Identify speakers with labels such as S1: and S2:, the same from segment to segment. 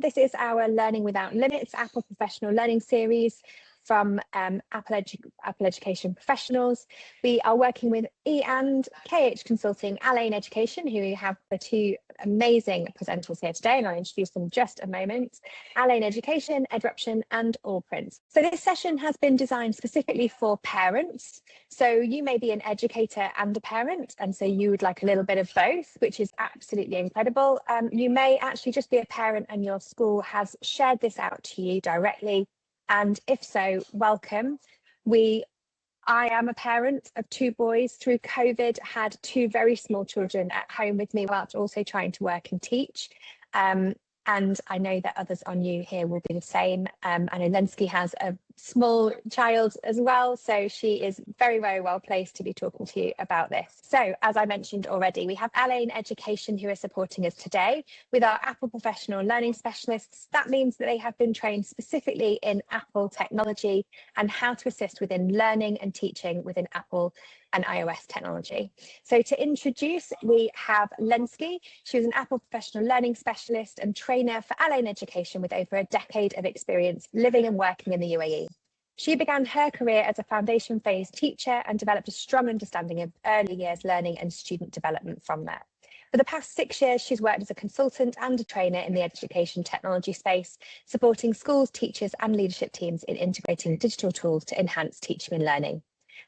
S1: This is our Learning Without Limits Apple Professional Learning Series from Apple Education Professionals. We are working with E and KH Consulting, Alain Education, who we have the two amazing presenters here today, and I'll introduce them in just a moment. Alain Education, EdRuption, and Allprint. So this session has been designed specifically for parents. So you may be an educator and a parent, and so you would like a little bit of both, which is absolutely incredible. You may actually just be a parent and your school has shared this out to you directly. And if so, welcome. I am a parent of two boys. Through COVID, had two very small children at home with me whilst also trying to work and teach. And I know that others on you here will be the same. I know Lenski has a small child as well, so she is very, very well placed to be talking to you about this. So, as I mentioned already, we have Alain Education who are supporting us today with our Apple Professional Learning Specialists. That means that they have been trained specifically in Apple technology and how to assist within learning and teaching within Apple and iOS technology. So to introduce, we have Lenski. She was an Apple Professional Learning Specialist and trainer for Alain Education with over a decade of experience living and working in the UAE. She began her career as a foundation phase teacher and developed a strong understanding of early years learning and student development from there. For the past 6 years, she's worked as a consultant and a trainer in the education technology space, supporting schools, teachers and leadership teams in integrating digital tools to enhance teaching and learning.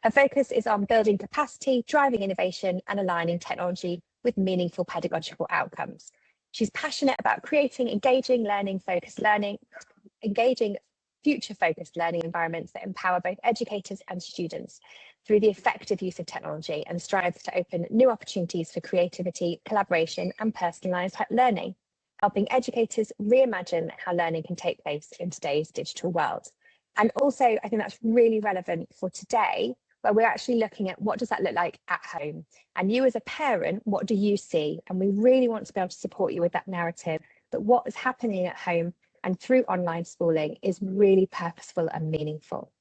S1: Her focus is on building capacity, driving innovation, and aligning technology with meaningful pedagogical outcomes. She's passionate about creating engaging future-focused learning environments that empower both educators and students through the effective use of technology, and strives to open new opportunities for creativity, collaboration, and personalised learning, helping educators reimagine how learning can take place in today's digital world. And also, I think that's really relevant for today, where we're actually looking at what does that look like at home? And you as a parent, what do you see? And we really want to be able to support you with that narrative that what is happening at home and through online schooling is really purposeful and meaningful.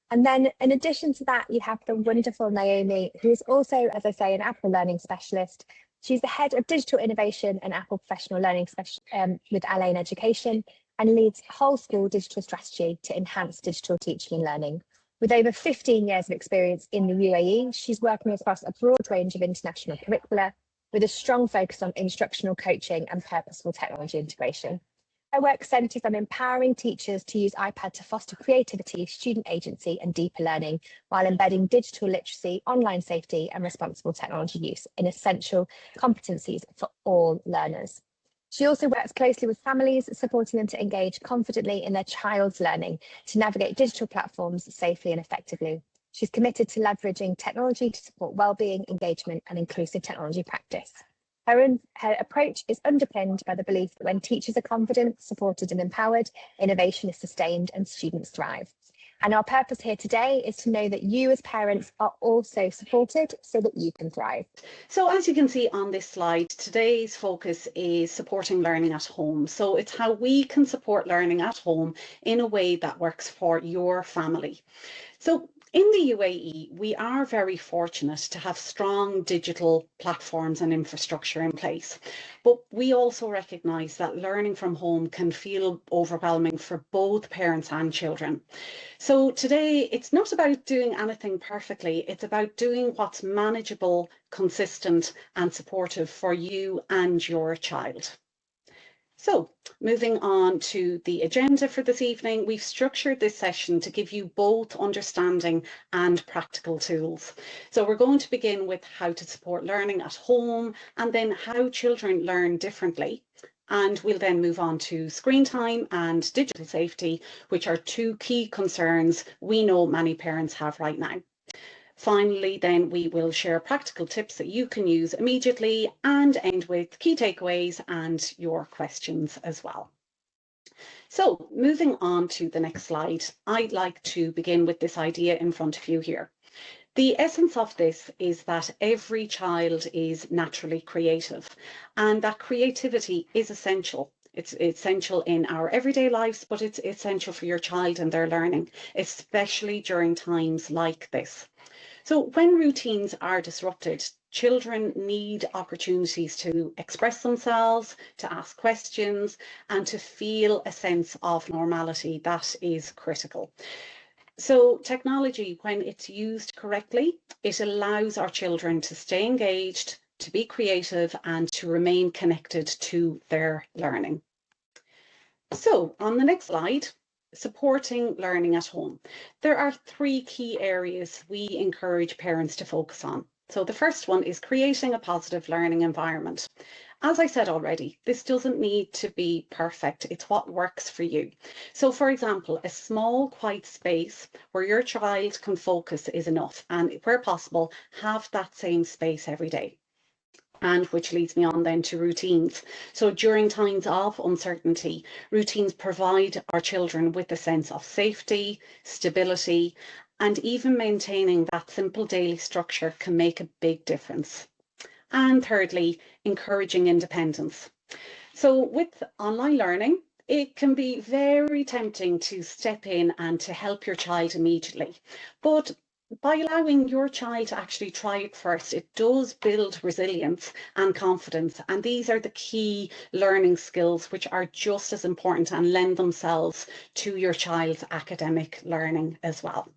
S1: And then in addition to that, you have the wonderful Naomi, who is also, as I say, an Apple Learning Specialist. She's the head of digital innovation and Apple Professional Learning with Alain Education, and leads whole school digital strategy to enhance digital teaching and learning. With over 15 years of experience in the UAE, she's working across a broad range of international curricula with a strong focus on instructional coaching and purposeful technology integration. Her work centres on empowering teachers to use iPad to foster creativity, student agency and deeper learning, while embedding digital literacy, online safety and responsible technology use in essential competencies for all learners. She also works closely with families, supporting them to engage confidently in their child's learning to navigate digital platforms safely and effectively. She's committed to leveraging technology to support wellbeing, engagement and inclusive technology practice. Her approach is underpinned by the belief that when teachers are confident, supported and empowered, innovation is sustained and students thrive. And our purpose here today is to know that you as parents are also supported so that you can thrive.
S2: So as you can see on this slide, today's focus is supporting learning at home. So it's how we can support learning at home in a way that works for your family. So in the UAE, we are very fortunate to have strong digital platforms and infrastructure in place. But we also recognise that learning from home can feel overwhelming for both parents and children. So today, it's not about doing anything perfectly. It's about doing what's manageable, consistent and supportive for you and your child. So moving on to the agenda for this evening, we've structured this session to give you both understanding and practical tools. So we're going to begin with how to support learning at home and then how children learn differently. And we'll then move on to screen time and digital safety, which are two key concerns we know many parents have right now. Finally, then we will share practical tips that you can use immediately and end with key takeaways and your questions as well. So moving on to the next slide, I'd like to begin with this idea in front of you here. The essence of this is that every child is naturally creative and that creativity is essential. It's essential in our everyday lives, but it's essential for your child and their learning, especially during times like this. So when routines are disrupted, Children need opportunities to express themselves, to ask questions, and to feel a sense of normality. That is critical. So technology, when it's used correctly, it allows our children to stay engaged, to be creative, and to remain connected to their learning. So on the next slide, supporting learning at home. There are 3 key areas we encourage parents to focus on. So the first one is creating a positive learning environment. As I said already, this doesn't need to be perfect. It's what works for you. So for example, a small, quiet space where your child can focus is enough. And where possible, have that same space every day. And which leads me on then to routines. So during times of uncertainty, routines provide our children with a sense of safety, stability, and even maintaining that simple daily structure can make a big difference. And thirdly, encouraging independence. So with online learning, it can be very tempting to step in and to help your child immediately. But by allowing your child to actually try it first, it does build resilience and confidence. And these are the key learning skills which are just as important and lend themselves to your child's academic learning as well.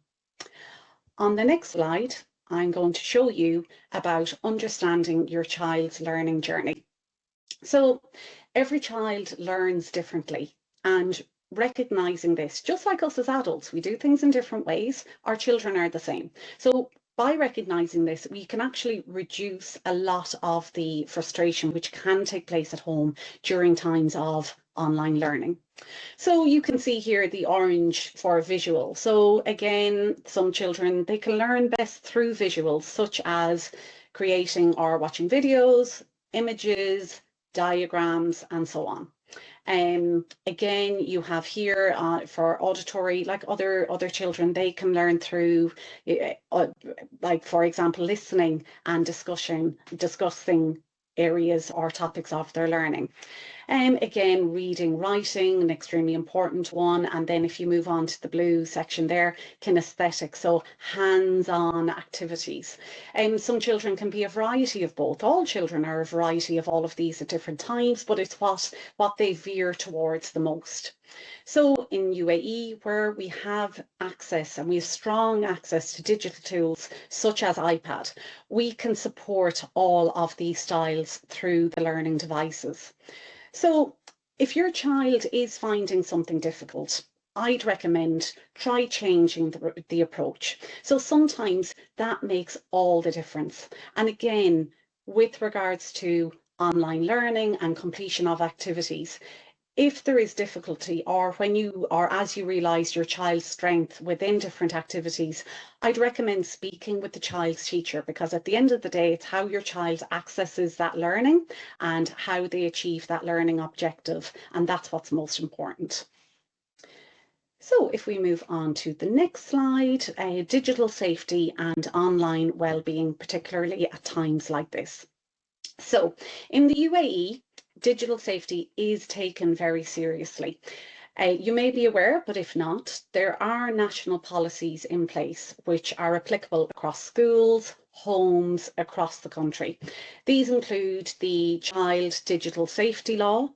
S2: On the next slide, I'm going to show you about understanding your child's learning journey. So every child learns differently, and recognizing this, just like us as adults, we do things in different ways, our children are the same. So by recognizing this, we can actually reduce a lot of the frustration which can take place at home during times of online learning. So you can see here the orange for visual. So again, some children, they can learn best through visuals, such as creating or watching videos, images, diagrams, and so on. Again, you have here for auditory, like other children, they can learn through, like for example, listening and discussing areas or topics of their learning. Again, reading, writing, an extremely important one. And then if you move on to the blue section there, kinesthetic, so hands-on activities. Some children can be a variety of both. All children are a variety of all of these at different times, but it's what they veer towards the most. So in UAE, where we have access and we have strong access to digital tools such as iPad, we can support all of these styles through the learning devices. So if your child is finding something difficult, I'd recommend try changing the approach. So sometimes that makes all the difference. And again, with regards to online learning and completion of activities, if there is difficulty or as you realise your child's strength within different activities, I'd recommend speaking with the child's teacher, because at the end of the day, it's how your child accesses that learning and how they achieve that learning objective. And that's what's most important. So if we move on to the next slide, digital safety and online well-being, particularly at times like this. So in the UAE, digital safety is taken very seriously. You may be aware, but if not, there are national policies in place which are applicable across schools, homes across the country. These include the Child Digital Safety Law,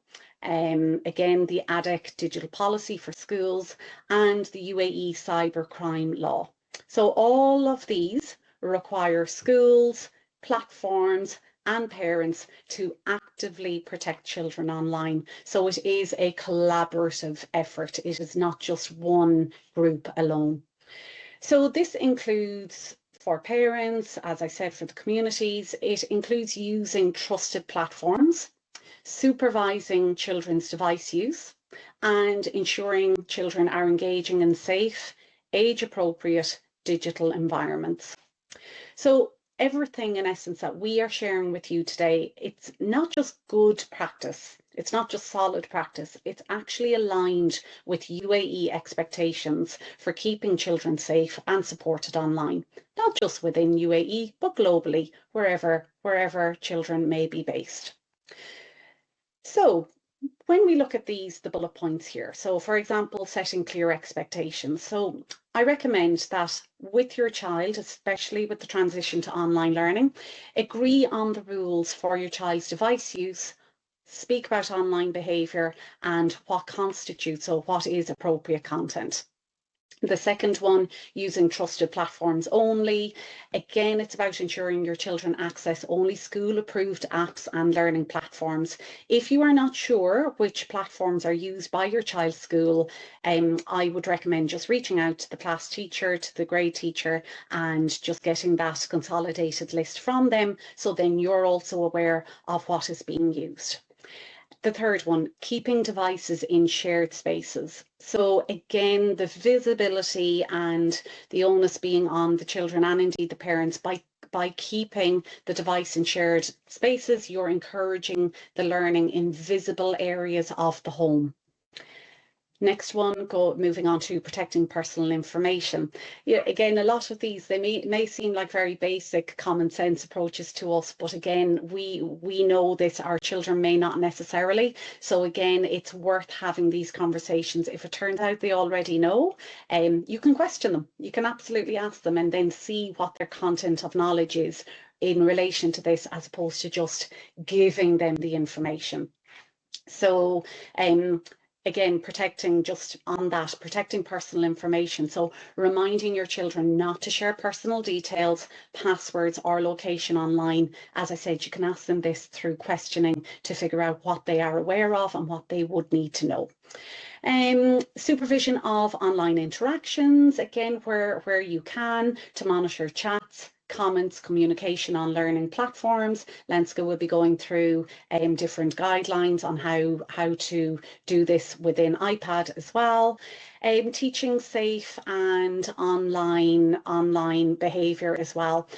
S2: again, the ADEC Digital Policy for schools, and the UAE Cybercrime Law. So all of these require schools, platforms, and parents to actively protect children online. So it is a collaborative effort. It is not just one group alone. So this includes for parents, as I said, for the communities, it includes using trusted platforms, supervising children's device use, and ensuring children are engaging in safe, age-appropriate digital environments. So everything in essence that we are sharing with you today, it's not just good practice, it's not just solid practice, it's actually aligned with UAE expectations for keeping children safe and supported online, not just within UAE, but globally, wherever children may be based. So when we look at the bullet points here, so for example, setting clear expectations. So I recommend that with your child, especially with the transition to online learning, agree on the rules for your child's device use, speak about online behaviour and what constitutes or what is appropriate content. The second one, using trusted platforms only. Again, it's about ensuring your children access only school-approved apps and learning platforms. If you are not sure which platforms are used by your child's school, I would recommend just reaching out to the class teacher, to the grade teacher, and just getting that consolidated list from them, so then you're also aware of what is being used. The third one, keeping devices in shared spaces. So again, the visibility and the onus being on the children and indeed the parents. By keeping the device in shared spaces, you're encouraging the learning in visible areas of the home. Next one, moving on to protecting personal information. Yeah, again, a lot of these, they may seem like very basic common sense approaches to us, but again, we know that our children may not necessarily. So again, it's worth having these conversations. If it turns out they already know, you can question them. You can absolutely ask them and then see what their content of knowledge is in relation to this, as opposed to just giving them the information. So again, protecting personal information. So reminding your children not to share personal details, passwords or location online. As I said, you can ask them this through questioning to figure out what they are aware of and what they would need to know. Supervision of online interactions, again, where you can, to monitor chats, comments, communication on learning platforms. Lenska will be going through different guidelines on how to do this within iPad as well. Teaching safe and online behaviour as well.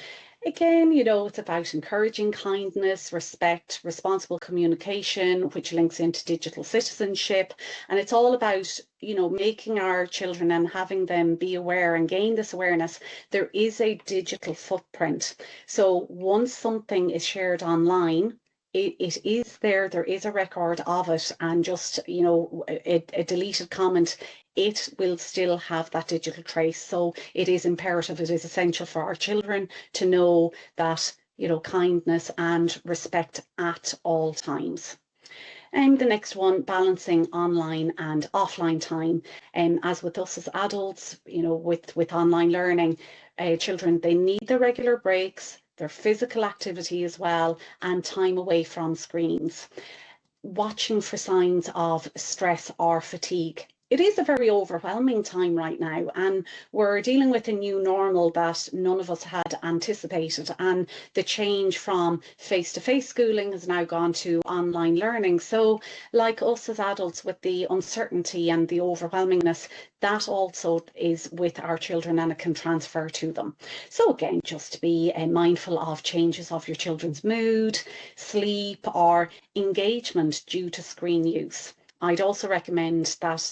S2: Again, you know, it's about encouraging kindness, respect, responsible communication, which links into digital citizenship. And it's all about, you know, making our children and having them be aware and gain this awareness. There is a digital footprint. So once something is shared online, it is there is a record of it, and just, you know, a deleted comment, it will still have that digital trace. So it is imperative, it is essential for our children to know that, you know, kindness and respect at all times. And the next one, balancing online and offline time. As with us as adults, you know, with online learning, children, they need the regular breaks, their physical activity as well, and time away from screens. Watching for signs of stress or fatigue. It is a very overwhelming time right now, and we're dealing with a new normal that none of us had anticipated, and the change from face-to-face schooling has now gone to online learning. So like us as adults, with the uncertainty and the overwhelmingness, that also is with our children, and it can transfer to them. So again, just be mindful of changes of your children's mood, sleep or engagement due to screen use. I'd also recommend that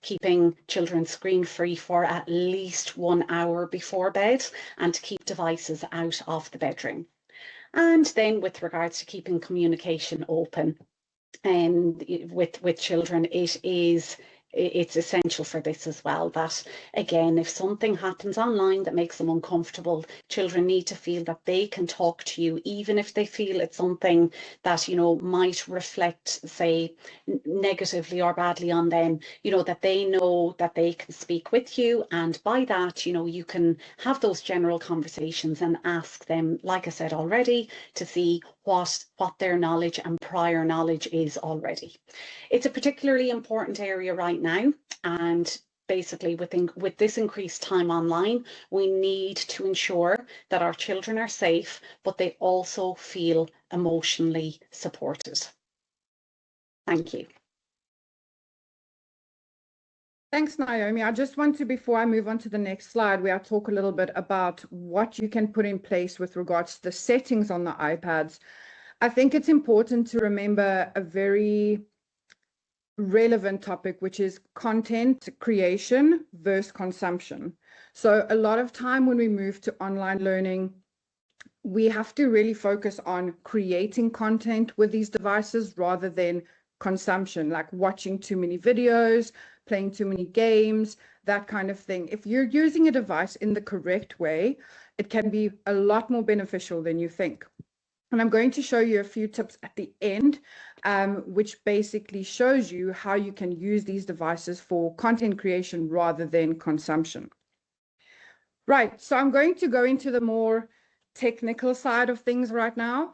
S2: keeping children screen-free for at least 1 hour before bed, and to keep devices out of the bedroom. And then with regards to keeping communication open with children, it's essential for this as well, that again, if something happens online that makes them uncomfortable, children need to feel that they can talk to you, even if they feel it's something that, you know, might reflect, say, negatively or badly on them, you know, that they know that they can speak with you, and by that, you know, you can have those general conversations and ask them, like I said already, to see what their knowledge and prior knowledge is already. It's a particularly important area right now, and basically with this increased time online, we need to ensure that our children are safe, but they also feel emotionally supported. Thank you.
S3: Thanks, Naomi. I just want to, before I move on to the next slide, where I talk a little bit about what you can put in place with regards to the settings on the iPads, I think it's important to remember a very relevant topic, which is content creation versus consumption. So a lot of time when we move to online learning, we have to really focus on creating content with these devices rather than consumption, like watching too many videos, playing too many games, that kind of thing. If you're using a device in the correct way, it can be a lot more beneficial than you think. And I'm going to show you a few tips at the end, which basically shows you how you can use these devices for content creation rather than consumption. Right, so I'm going to go into the more technical side of things right now.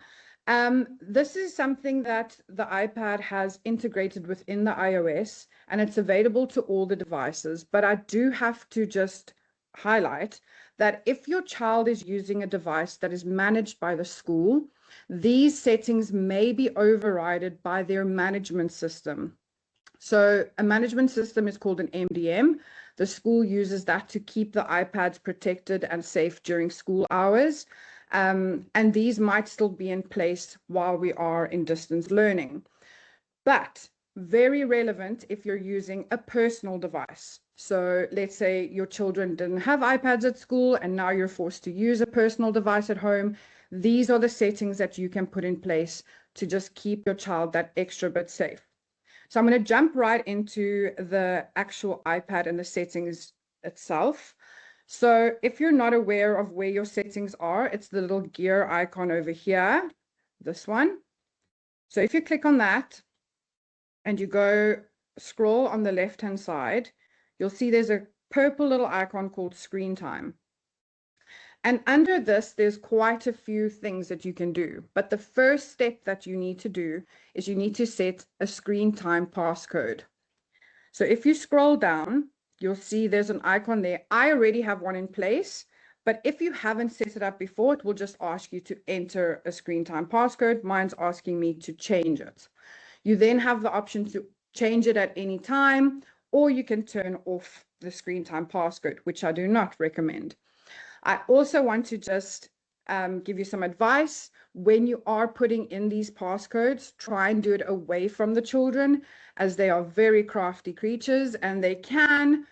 S3: This is something that the iPad has integrated within the iOS, and it's available to all the devices. But I do have to just highlight that if your child is using a device that is managed by the school, these settings may be overridden by their management system. So a management system is called an MDM. The school uses that to keep the iPads protected and safe during school hours. And these might still be in place while we are in distance learning. But very relevant if you're using a personal device. So let's say your children didn't have iPads at school and now you're forced to use a personal device at home. These are the settings that you can put in place to just keep your child that extra bit safe. So I'm going to jump right into the actual iPad and the settings itself. So if you're not aware of where your settings are, it's the little gear icon over here, this one. So if you click on that and you go scroll on the left-hand side, you'll see there's a purple little icon called Screen Time. And under this, there's quite a few things that you can do. But the first step that you need to do is you need to set a screen time passcode. So if you scroll down, you'll see there's an icon there. I already have one in place, but if you haven't set it up before, it will just ask you to enter a screen time passcode. Mine's asking me to change it. You then have the option to change it at any time, or you can turn off the screen time passcode, which I do not recommend. I also want to just give you some advice. When you are putting in these passcodes, try and do it away from the children, as they are very crafty creatures and they can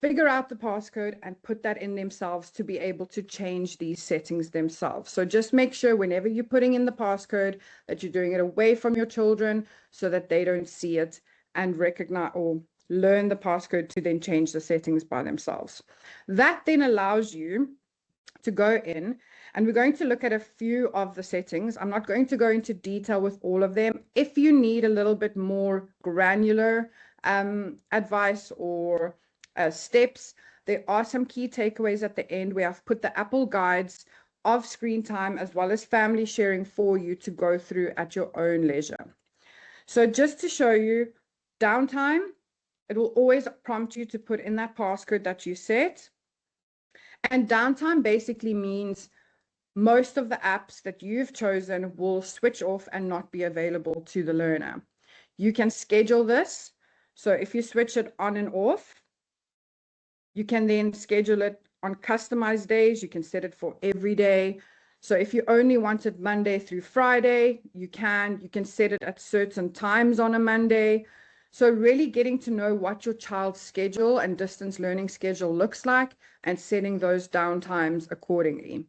S3: figure out the passcode and put that in themselves to be able to change these settings themselves. So just make sure whenever you're putting in the passcode that you're doing it away from your children so that they don't see it and recognize or learn the passcode to then change the settings by themselves. That then allows you to go in, and we're going to look at a few of the settings. I'm not going to go into detail with all of them. If you need a little bit more granular advice or steps, there are some key takeaways at the end where I've put the Apple guides of screen time as well as family sharing for you to go through at your own leisure. So just to show you, downtime, it will always prompt you to put in that passcode that you set. And downtime basically means most of the apps that you've chosen will switch off and not be available to the learner. You can schedule this. So if you switch it on and off, you can then schedule it on customized days. You can set it for every day. So if you only want it Monday through Friday, you can set it at certain times on a Monday. So really getting to know what your child's schedule and distance learning schedule looks like and setting those downtimes accordingly.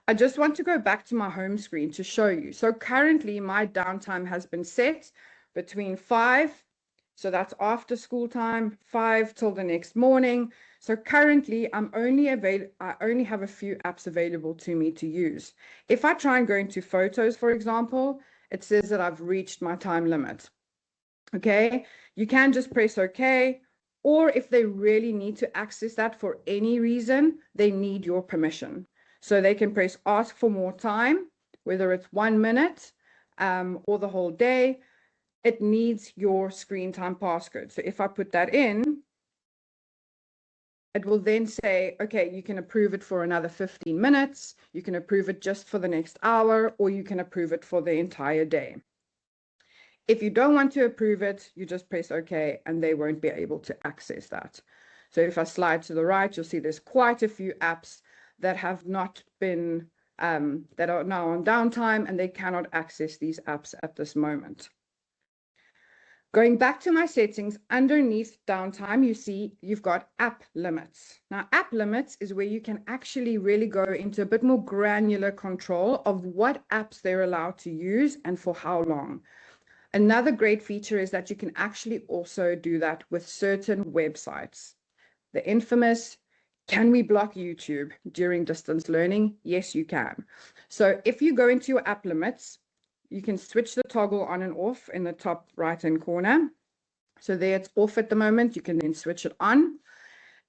S3: I just want to go back to my home screen to show you. So currently my downtime has been set between 5, so that's after school time, 5 till the next morning. So currently I only have a few apps available to me to use. If I try and go into photos, for example, it says that I've reached my time limit. Okay, you can just press OK, or if they really need to access that for any reason, they need your permission. So they can press ask for more time, whether it's 1 minute or the whole day. It needs your screen time passcode. So if I put that in, it will then say, okay, you can approve it for another 15 minutes, you can approve it just for the next hour, or you can approve it for the entire day. If you don't want to approve it, you just press OK and they won't be able to access that. So if I slide to the right, you'll see there's quite a few apps that have not been, that are now on downtime and they cannot access these apps at this moment. Going back to my settings, underneath downtime, you see you've got app limits. Now, app limits is where you can actually really go into a bit more granular control of what apps they're allowed to use and for how long. Another great feature is that you can actually also do that with certain websites. The infamous, can we block YouTube during distance learning? Yes, you can. So if you go into your app limits, you can switch the toggle on and off in the top right-hand corner. So there it's off at the moment. You can then switch it on.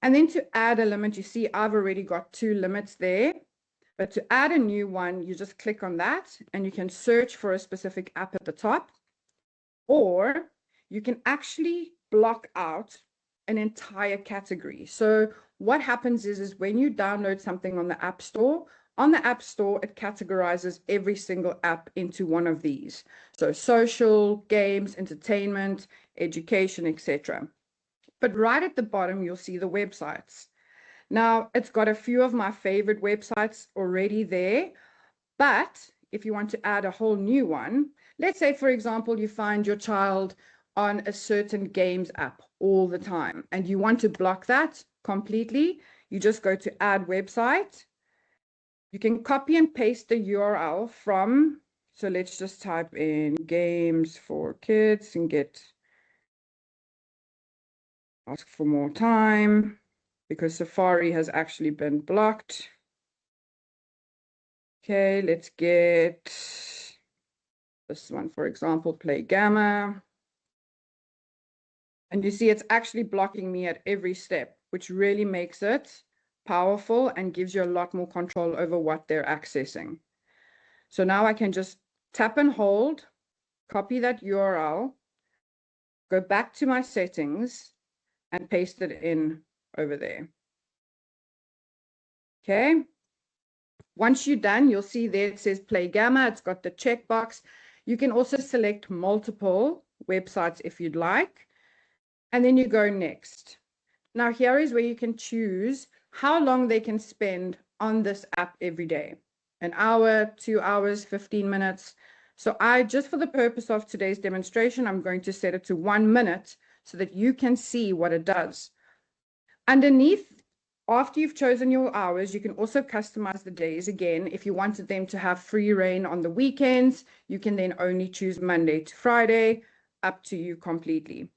S3: And then to add a limit, you see I've already got 2 limits there. But to add a new one, you just click on that and you can search for a specific app at the top. Or you can actually block out an entire category. So what happens is when you download something on the App Store, it categorizes every single app into one of these. So social, games, entertainment, education, etc. But right at the bottom, you'll see the websites. Now, it's got a few of my favorite websites already there, but if you want to add a whole new one, let's say, for example, you find your child on a certain games app all the time and you want to block that completely, you just go to add website. You can copy and paste the URL from, so let's just type in games for kids and ask for more time because Safari has actually been blocked. Okay, let's get this one, for example, play gamma. And you see it's actually blocking me at every step, which really makes it powerful and gives you a lot more control over what they're accessing. So now I can just tap and hold, copy that URL, go back to my settings and paste it in over there. Okay. Once you're done, you'll see there it says play gamma. It's got the checkbox. You can also select multiple websites if you'd like. And then you go next. Now here is where you can choose how long they can spend on this app every day. An hour, 2 hours, 15 minutes. So just for the purpose of today's demonstration, I'm going to set it to 1 minute so that you can see what it does. Underneath, after you've chosen your hours, you can also customize the days again. If you wanted them to have free reign on the weekends, you can then only choose Monday to Friday, up to you completely.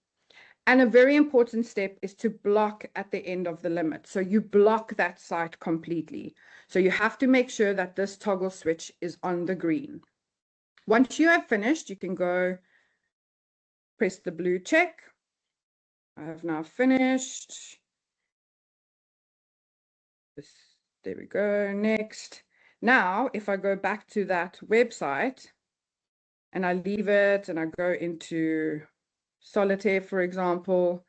S3: And a very important step is to block at the end of the limit. So you block that site completely. So you have to make sure that this toggle switch is on the green. Once you have finished, you can go press the blue check. I have now finished. There we go, next. Now, if I go back to that website and I leave it and I go into Solitaire, for example,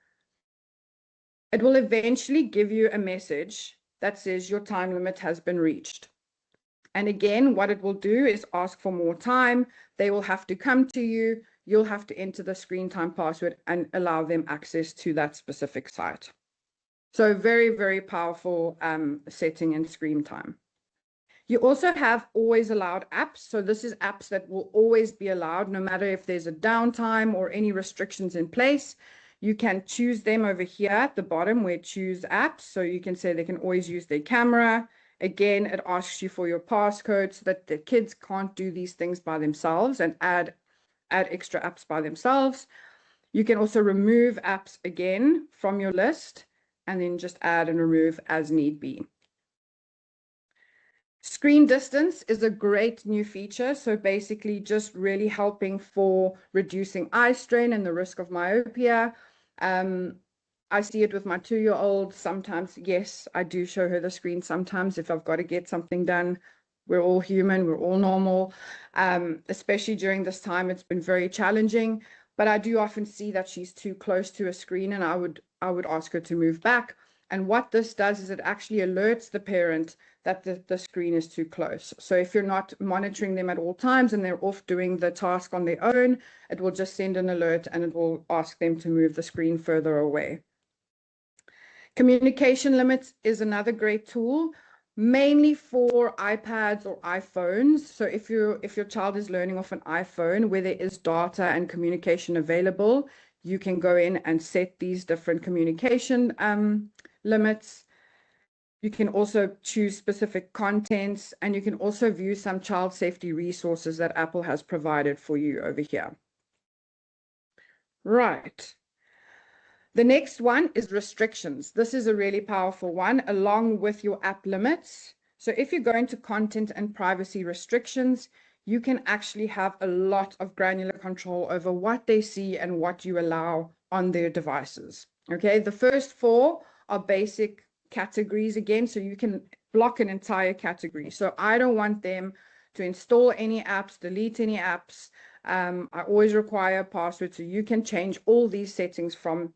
S3: it will eventually give you a message that says your time limit has been reached. And again, what it will do is ask for more time. They will have to come to you. You'll have to enter the screen time password and allow them access to that specific site. So very, very powerful setting in screen time. You also have always allowed apps. So this is apps that will always be allowed, no matter if there's a downtime or any restrictions in place. You can choose them over here at the bottom where choose apps. So you can say they can always use their camera. Again, it asks you for your passcode so that the kids can't do these things by themselves and add extra apps by themselves. You can also remove apps again from your list and then just add and remove as need be. Screen distance is a great new feature. So basically just really helping for reducing eye strain and the risk of myopia. I see it with my 2-year-old. Sometimes, yes, I do show her the screen sometimes if I've got to get something done. We're all human, we're all normal. Especially during this time, it's been very challenging. But I do often see that she's too close to a screen and I would ask her to move back. And what this does is it actually alerts the parent that the screen is too close. So if you're not monitoring them at all times and they're off doing the task on their own, it will just send an alert and it will ask them to move the screen further away. Communication limits is another great tool, mainly for iPads or iPhones. So if your child is learning off an iPhone where there is data and communication available, you can go in and set these different communication limits. You can also choose specific contents, and you can also view some child safety resources that Apple has provided for you over here. Right. The next one is restrictions. This is a really powerful one, along with your app limits. So if you go into content and privacy restrictions, you can actually have a lot of granular control over what they see and what you allow on their devices. Okay, the first four are basic categories again, so you can block an entire category. So I don't want them to install any apps, delete any apps. I always require a password, so you can change all these settings from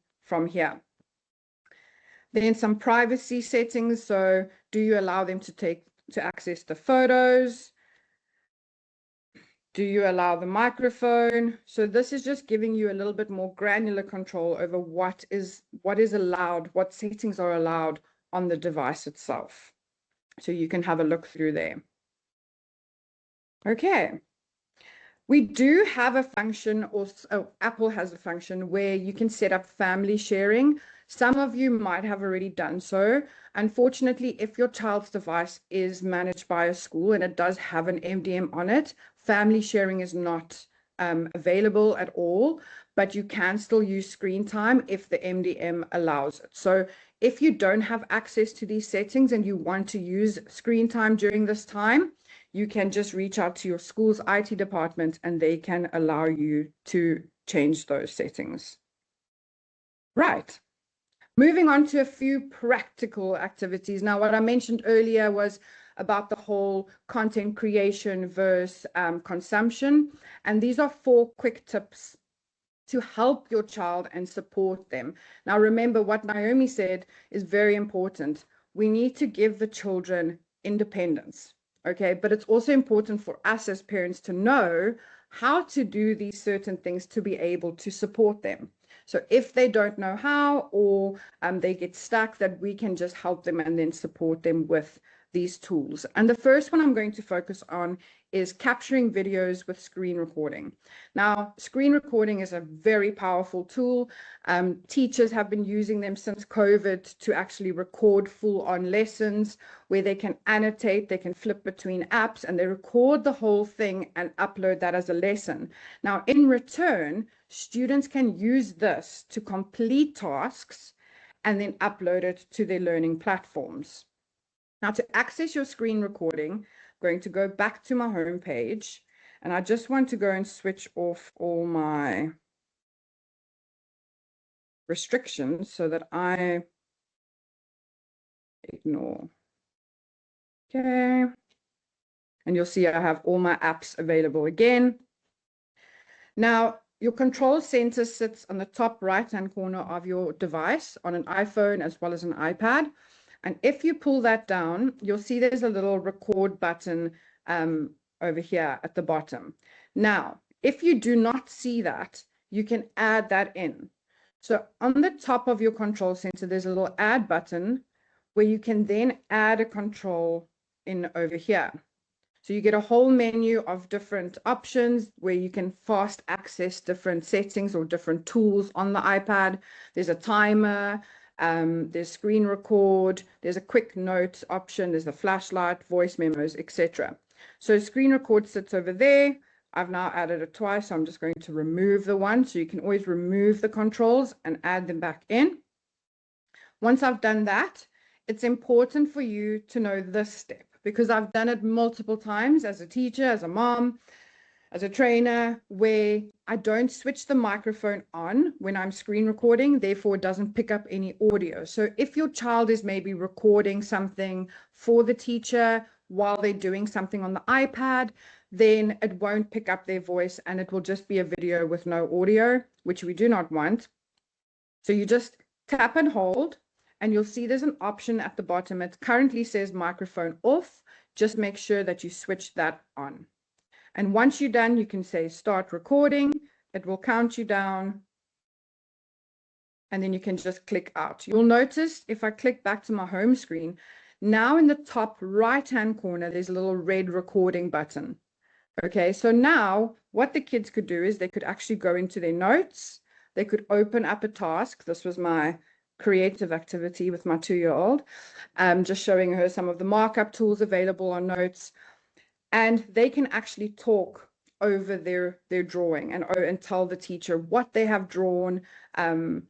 S3: here. Then some privacy settings. So do you allow them to access the photos? Do you allow the microphone? So this is just giving you a little bit more granular control over what is allowed, what settings are allowed on the device itself. So you can have a look through there. Okay. We do have a function, or Apple has a function where you can set up family sharing. Some of you might have already done so. Unfortunately, if your child's device is managed by a school and it does have an MDM on it, family sharing is not available at all, but you can still use screen time if the MDM allows it. So if you don't have access to these settings and you want to use screen time during this time, you can just reach out to your school's IT department and they can allow you to change those settings. Right. Moving on to a few practical activities. Now, what I mentioned earlier was about the whole content creation versus consumption. And these are 4 quick tips to help your child and support them. Now, remember what Naomi said is very important. We need to give the children independence. Okay, but it's also important for us as parents to know how to do these certain things to be able to support them. So if they don't know how, or they get stuck, that we can just help them and then support them with these tools. And the first one I'm going to focus on is capturing videos with screen recording. Now, screen recording is a very powerful tool. Teachers have been using them since COVID to actually record full-on lessons where they can annotate, they can flip between apps, and they record the whole thing and upload that as a lesson. Now, in return, students can use this to complete tasks and then upload it to their learning platforms. Now, to access your screen recording, I'm going to go back to my home page, and I just want to go and switch off all my restrictions so that I ignore. Okay. And you'll see I have all my apps available again. Now, your control center sits on the top right-hand corner of your device on an iPhone as well as an iPad. And if you pull that down, you'll see there's a little record button over here at the bottom. Now, if you do not see that, you can add that in. So on the top of your control center, there's a little add button where you can then add a control in over here. So you get a whole menu of different options where you can fast access different settings or different tools on the iPad. There's a timer. There's screen record, there's a quick note option, there's the flashlight, voice memos, etc. So screen record sits over there. I've now added it twice, so I'm just going to remove the one. So you can always remove the controls and add them back in. Once I've done that, it's important for you to know this step because I've done it multiple times as a teacher, as a mom, as a trainer, where I don't switch the microphone on when I'm screen recording, therefore it doesn't pick up any audio. So if your child is maybe recording something for the teacher while they're doing something on the iPad, then it won't pick up their voice and it will just be a video with no audio, which we do not want. So you just tap and hold, and you'll see there's an option at the bottom. It currently says microphone off. Just make sure that you switch that on. And once you're done, you can say start recording. It will count you down. And then you can just click out. You'll notice if I click back to my home screen, now in the top right-hand corner, there's a little red recording button. Okay, so now what the kids could do is they could actually go into their notes. They could open up a task. This was my creative activity with my 2-year-old, just showing her some of the markup tools available on notes. And they can actually talk over their drawing and tell the teacher what they have drawn, do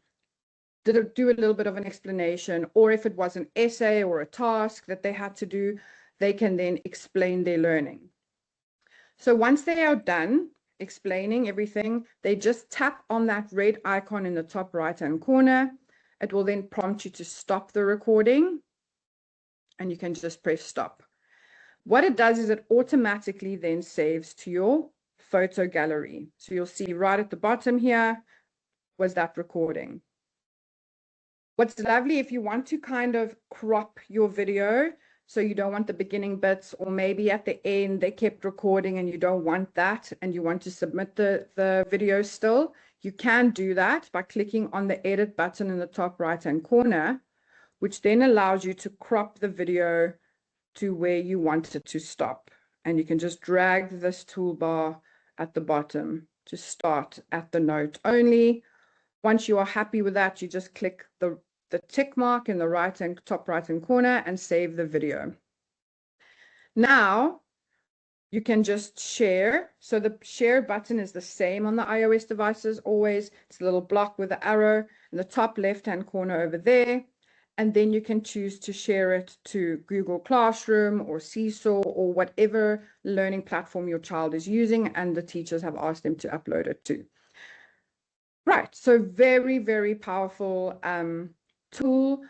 S3: a little bit of an explanation, or if it was an essay or a task that they had to do, they can then explain their learning. So once they are done explaining everything, they just tap on that red icon in the top right-hand corner. It will then prompt you to stop the recording, and you can just press stop. What it does is it automatically then saves to your photo gallery. So you'll see right at the bottom here was that recording. What's lovely, if you want to kind of crop your video, so you don't want the beginning bits, or maybe at the end they kept recording and you don't want that and you want to submit the video still, you can do that by clicking on the edit button in the top right-hand corner, which then allows you to crop the video to where you want it to stop. And you can just drag this toolbar at the bottom to start at the note only. Once you are happy with that, you just click the tick mark in the top right-hand corner and save the video. Now you can just share. So the share button is the same on the iOS devices always. It's a little block with the arrow in the top left-hand corner over there. And then you can choose to share it to Google Classroom or Seesaw or whatever learning platform your child is using and the teachers have asked them to upload it to. Right, so very, very powerful tool.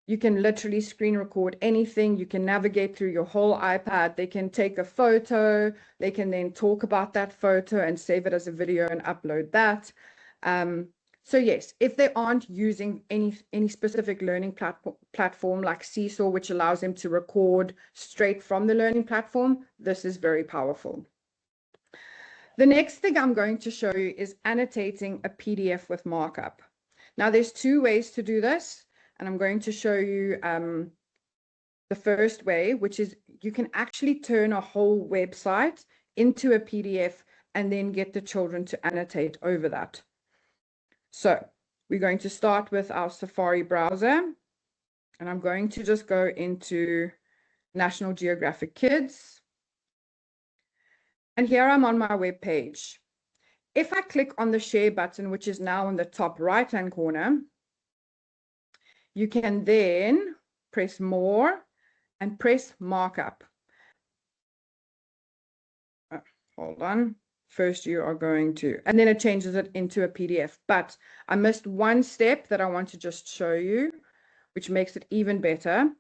S3: You can literally screen record anything. You can navigate through your whole iPad. They can take a photo. They can then talk about that photo and save it as a video and upload that. So yes, if they aren't using any specific learning platform like Seesaw, which allows them to record straight from the learning platform, this is very powerful. The next thing I'm going to show you is annotating a PDF with markup. Now there's two ways to do this, and I'm going to show you the first way, which is you can actually turn a whole website into a PDF and then get the children to annotate over that. So we're going to start with our Safari browser, and I'm going to just go into National Geographic Kids. And here I'm on my web page. If I click on the share button, which is now in the top right-hand corner, you can then press more and press markup. Hold on. First, you are going to, and then it changes it into a PDF. But I missed one step that I want to just show you, which makes it even better.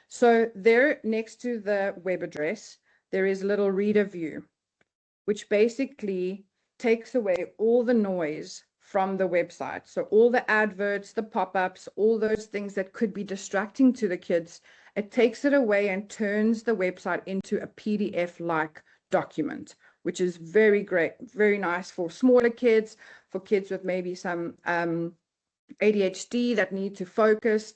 S3: So there next to the web address, there is a little reader view, which basically takes away all the noise from the website. So all the adverts, the pop-ups, all those things that could be distracting to the kids, it takes it away and turns the website into a PDF-like document, which is very great, very nice for smaller kids, for kids with maybe some ADHD that need to focus.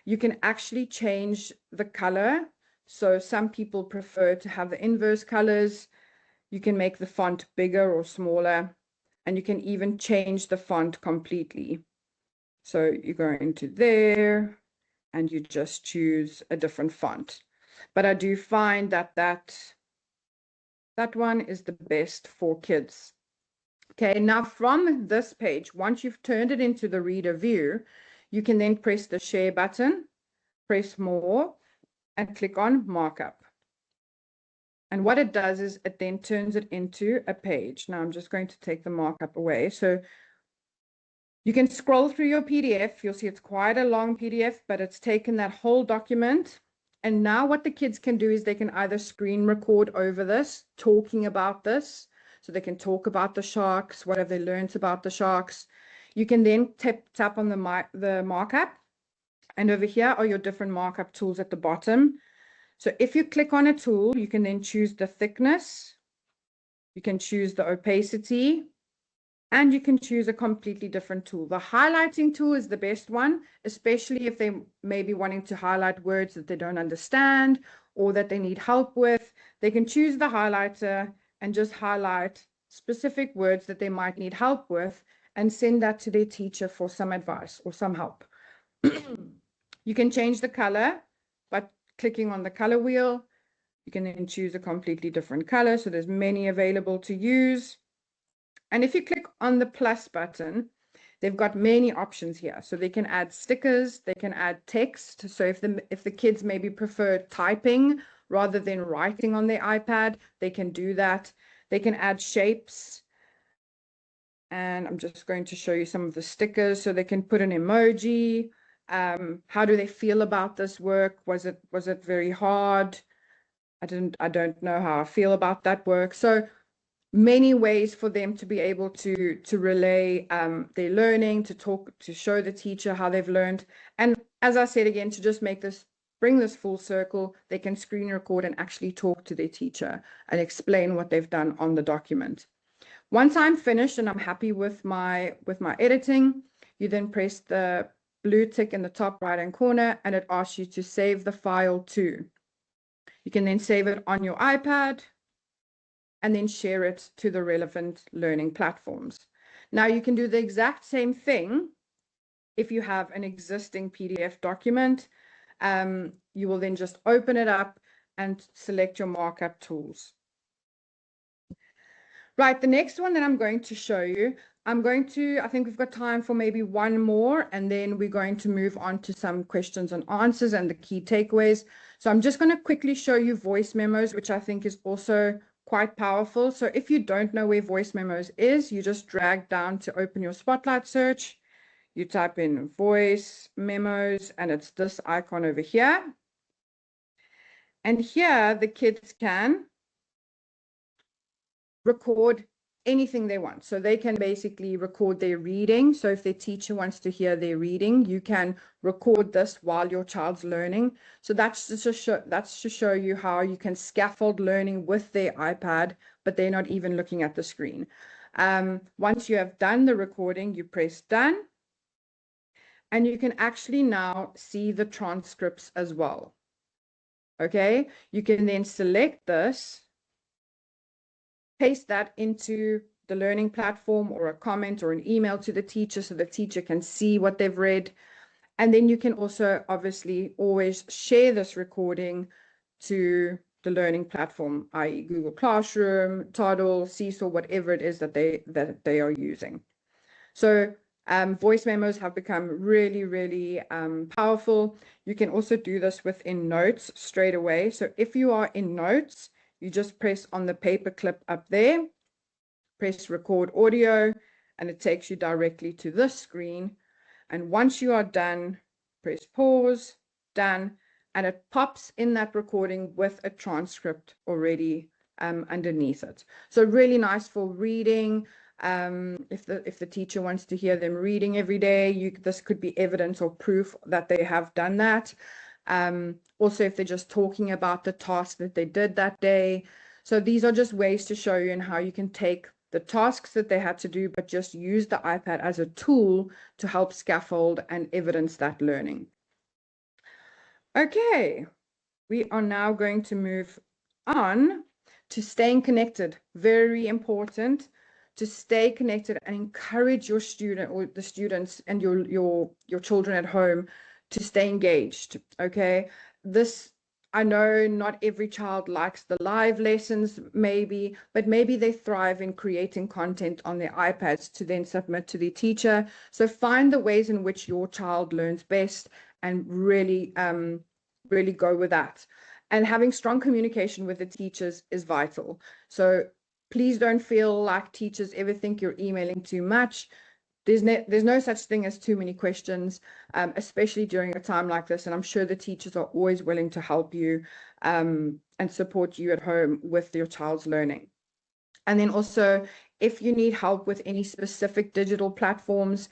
S3: You can actually change the color. So some people prefer to have the inverse colors. You can make the font bigger or smaller, and you can even change the font completely. So you go into there and you just choose a different font. But I do find that one is the best for kids. Okay, now from this page, once you've turned it into the reader view, you can then press the share button, press more, and click on markup. And what it does is it then turns it into a page. Now I'm just going to take the markup away. So you can scroll through your PDF. You'll see it's quite a long PDF, but it's taken that whole document. And now what the kids can do is they can either screen record over this, talking about this. So they can talk about the sharks, what have they learned about the sharks. You can then tap on the markup. And over here are your different markup tools at the bottom. So if you click on a tool, you can then choose the thickness, you can choose the opacity, and you can choose a completely different tool. The highlighting tool is the best one, especially if they may be wanting to highlight words that they don't understand or that they need help with. They can choose the highlighter and just highlight specific words that they might need help with and send that to their teacher for some advice or some help. You can change the color by clicking on the color wheel. You can then choose a completely different color. So there's many available to use. And if you click on the plus button, they've got many options here. So they can add stickers, they can add text. So if the kids maybe prefer typing rather than writing on their iPad, they can do that. They can add shapes. And I'm just going to show you some of the stickers. So they can put an emoji. How do they feel about this work? Was it very hard? I don't know how I feel about that work. So many ways for them to be able to relay their learning, to show the teacher how they've learned. And as I said again, to just bring this full circle, they can screen record and actually talk to their teacher and explain what they've done on the document. Once I'm finished and I'm happy with my editing, you then press the blue tick in the top right hand corner and it asks you to save the file to. You can then save it on your iPad and then share it to the relevant learning platforms. Now you can do the exact same thing if you have an existing PDF document. You will then just open it up and select your markup tools. Right, the next one that I'm going to show you, I think we've got time for maybe one more, and then we're going to move on to some questions and answers and the key takeaways. So I'm just going to quickly show you voice memos, which I think is also quite powerful. So if you don't know where voice memos is, you just drag down to open your Spotlight search. You type in voice memos, and it's this icon over here. And here the kids can record anything they want. So they can basically record their reading. So if their teacher wants to hear their reading, you can record this while your child's learning. So that's to show you how you can scaffold learning with their iPad, but they're not even looking at the screen. Once you have done the recording, you press done. And you can actually now see the transcripts as well. Okay, you can then select this, paste that into the learning platform or a comment or an email to the teacher so the teacher can see what they've read. And then you can also obviously always share this recording to the learning platform, i.e. Google Classroom, Toddle, Seesaw, whatever it is that they are using. So voice memos have become really, really powerful. You can also do this within Notes straight away. So if you are in Notes, you just press on the paper clip up there, press record audio, and it takes you directly to this screen. And once you are done, press pause, done, and it pops in that recording with a transcript already underneath it. So really nice for reading. If the teacher wants to hear them reading every day, this could be evidence or proof that they have done that. Also, if they're just talking about the task that they did that day. So these are just ways to show you and how you can take the tasks that they had to do, but just use the iPad as a tool to help scaffold and evidence that learning. Okay, we are now going to move on to staying connected. Very important to stay connected and encourage your student or the students and your children at home to stay engaged. Okay, I know not every child likes the live lessons, but maybe they thrive in creating content on their iPads to then submit to the teacher. So find the ways in which your child learns best and really go with that. And having strong communication with the teachers is vital. So please don't feel like teachers ever think you're emailing too much. There's no such thing as too many questions, especially during a time like this. And I'm sure the teachers are always willing to help you and support you at home with your child's learning. And then also, if you need help with any specific digital platforms,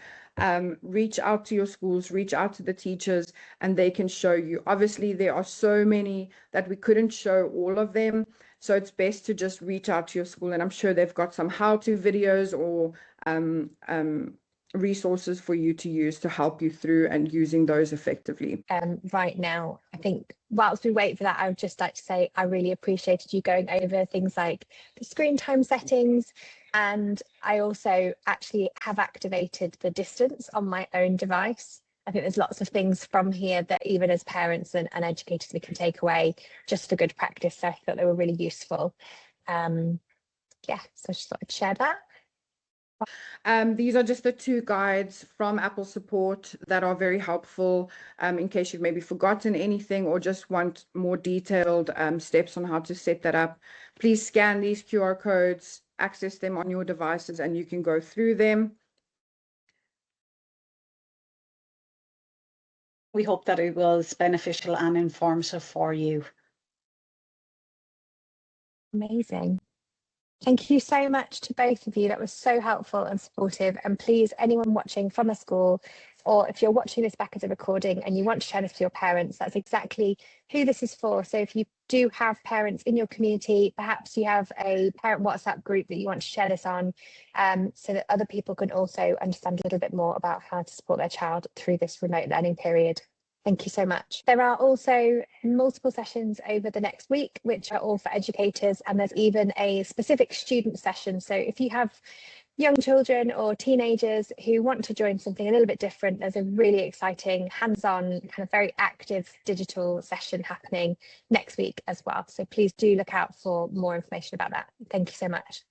S3: reach out to your schools, reach out to the teachers, and they can show you. Obviously, there are so many that we couldn't show all of them. So it's best to just reach out to your school, and I'm sure they've got some how-to videos or resources for you to use to help you through and using those effectively.
S1: Right now, I think whilst we wait for that, I would just like to say I really appreciated you going over things like the screen time settings, and I also actually have activated the distance on my own device. I think there's lots of things from here that even as parents and educators we can take away just for good practice. So I thought they were really useful. Yeah, so I just thought I'd share that.
S3: These are just the 2 guides from Apple Support that are very helpful in case you've maybe forgotten anything or just want more detailed steps on how to set that up. Please scan these QR codes, access them on your devices, and you can go through them.
S2: We hope that it was beneficial and informative for you.
S1: Amazing. Thank you so much to both of you. That was so helpful and supportive. And please, anyone watching from a school, or if you're watching this back as a recording and you want to share this with your parents, that's exactly who this is for. So if you do have parents in your community, perhaps you have a parent WhatsApp group that you want to share this on, so that other people can also understand a little bit more about how to support their child through this remote learning period. Thank you so much. There are also multiple sessions over the next week, which are all for educators, and there's even a specific student session. So if you have young children or teenagers who want to join something a little bit different, there's a really exciting, hands-on, kind of very active digital session happening next week as well. So please do look out for more information about that. Thank you so much.